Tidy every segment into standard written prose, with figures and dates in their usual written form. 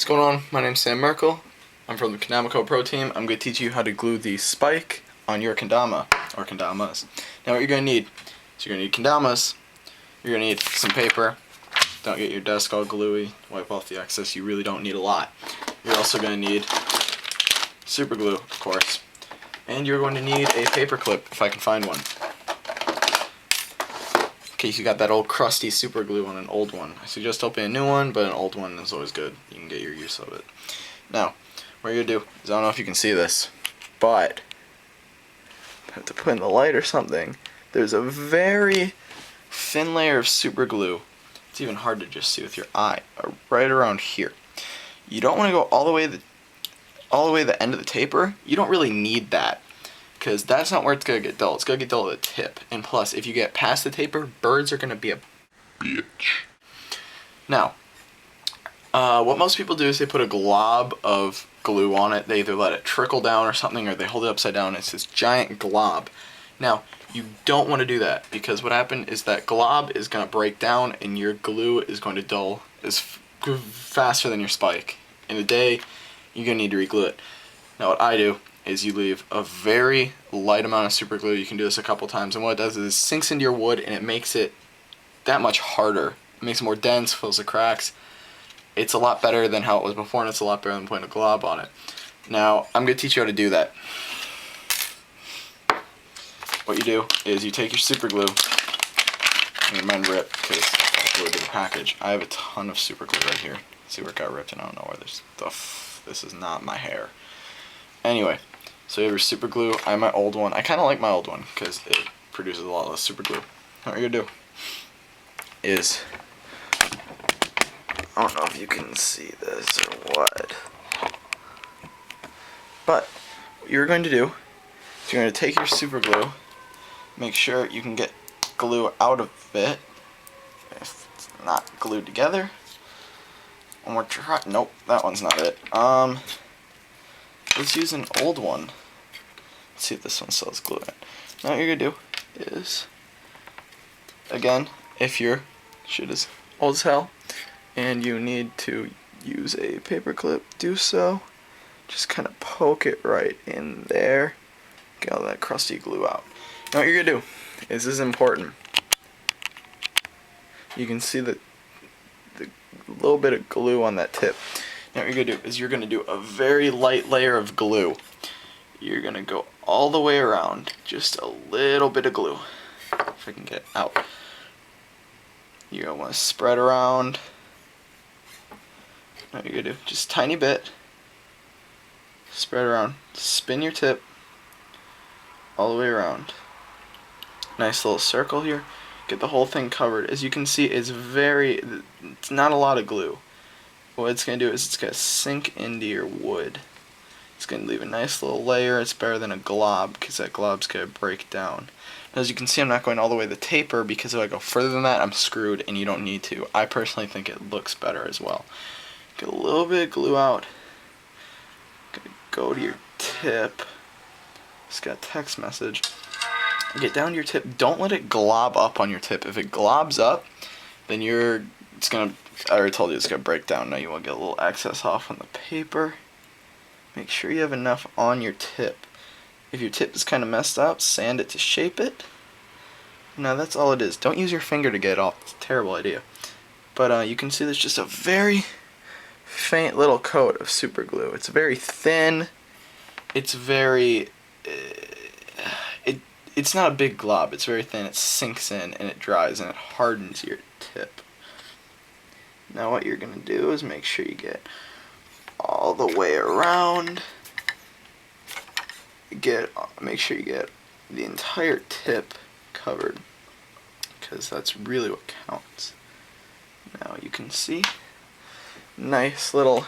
What's going on? My name's Sam Merkel. I'm from the KendamaCo Pro Team. I'm going to teach you how to glue the spike on your kendama, or kendamas. Now what you're going to need is you're going to need kendamas, you're going to need some paper. Don't get your desk all gluey, wipe off the excess, you really don't need a lot. You're also going to need super glue, of course. And you're going to need a paper clip, if I can find one. In case you got that old crusty super glue on an old one. I suggest opening a new one, but an old one is always good. You can get your use of it. Now, what you're going to do is, I don't know if you can see this, but I have to put in the light or something. There's a very thin layer of super glue. It's even hard to just see with your eye, right around here. You don't want to go all the way to the end of the taper. You don't really need that, because that's not where it's going to get dull. It's going to get dull at the tip. And plus, if you get past the taper, birds are going to be a bitch. Now, what most people do is they put a glob of glue on it. They either let it trickle down or something, or they hold it upside down. It's this giant glob. Now, you don't want to do that, because what happened is that glob is going to break down and your glue is going to dull faster than your spike. In a day, you're going to need to reglue it. Now what I do is you leave a very light amount of super glue. You can do this a couple times, and what it does is it sinks into your wood and it makes it that much harder. It makes it more dense, fills the cracks. It's a lot better than how it was before, and it's a lot better than putting a glob on it. Now, I'm going to teach you how to do that. What you do is you take your super glue, and mine ripped because I glued the package. I have a ton of super glue right here. See where it got ripped, and I don't know where there's stuff. This is not my hair. Anyway, so you have your super glue. I have my old one. I kind of like my old one because it produces a lot less super glue. What you're going to do is, I don't know if you can see this or what, but what you're going to do is you're going to take your super glue, make sure you can get glue out of it if it's not glued together. One more try. Nope, that one's not it. Let's use an old one. Let's see if this one still has glue in it. Now what you're going to do is, again, if your shit is old as hell and you need to use a paper clip, do so. Just kind of poke it right in there. Get all that crusty glue out. Now what you're going to do is, this is important. You can see the little bit of glue on that tip. Now what you're going to do is you're going to do a very light layer of glue. You're going to go all the way around, just a little bit of glue. If I can get it out. You're going to want to spread around. Now what you're going to do, just a tiny bit. Spread around. Spin your tip all the way around. Nice little circle here. Get the whole thing covered. As you can see, it's not a lot of glue. What it's going to do is it's going to sink into your wood. It's going to leave a nice little layer. It's better than a glob, because that glob's going to break down. As you can see, I'm not going all the way to the taper, because if I go further than that, I'm screwed, and you don't need to. I personally think it looks better as well. Get a little bit of glue out. Go to your tip. Just got a text message. Get down to your tip. Don't let it glob up on your tip. If it globs up, then I already told you it's going to break down. Now you want to get a little excess off on the paper. Make sure you have enough on your tip. If your tip is kind of messed up, sand it to shape it. Now that's all it is. Don't use your finger to get it off. It's a terrible idea. But you can see there's just a very faint little coat of super glue. It's very thin. It's very... It's not a big glob. It's very thin. It sinks in and it dries and it hardens your tip. Now what you're going to do is make sure you get all the way around. Make sure you get the entire tip covered, because that's really what counts. Now you can see nice little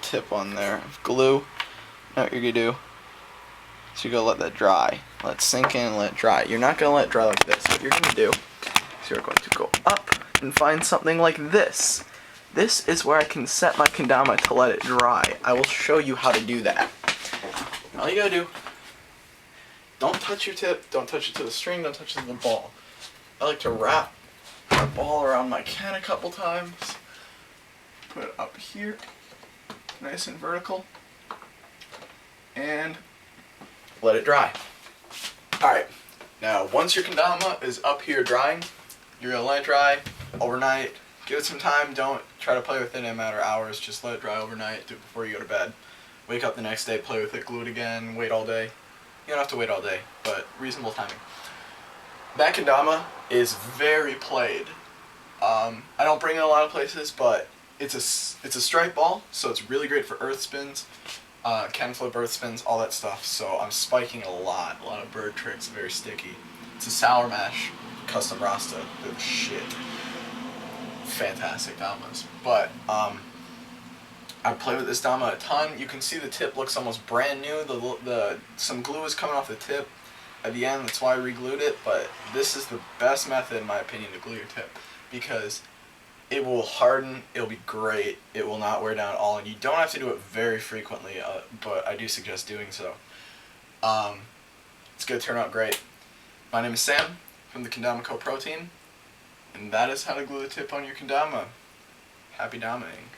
tip on there of glue. Now what you're going to do is you're going to let that dry. Let it sink in and let it dry. You're not going to let it dry like this. What you're going to do is you're going to go up and find something like this. This is where I can set my kendama to let it dry. I will show you how to do that. All you got to do, don't touch your tip, don't touch it to the string, don't touch it to the ball. I like to wrap ball around my can a couple times. Put it up here, nice and vertical, and let it dry. Alright, now once your kendama is up here drying, you're going to let it dry overnight. Give it some time, don't try to play with it in a matter of hours, just let it dry overnight, do it before you go to bed. Wake up the next day, play with it, glue it again, wait all day. You don't have to wait all day, but reasonable timing. That kendama is very played. I don't bring it a lot of places, but it's a striped ball, so it's really great for earth spins, can flip earth spins, all that stuff. So I'm spiking a lot of bird tricks, very sticky. It's a Sourmash custom Rasta, the shit. Fantastic damas. But I play with this dama a ton. You can see the tip looks almost brand new. Some glue is coming off the tip at the end, that's why I re-glued it, but this is the best method in my opinion to glue your tip, because it will harden, it'll be great, it will not wear down at all, and you don't have to do it very frequently, but I do suggest doing so. It's going to turn out great. My name is Sam from the KendamaCo Pro Team, and that is how to glue the tip on your kendama. Happy damaing.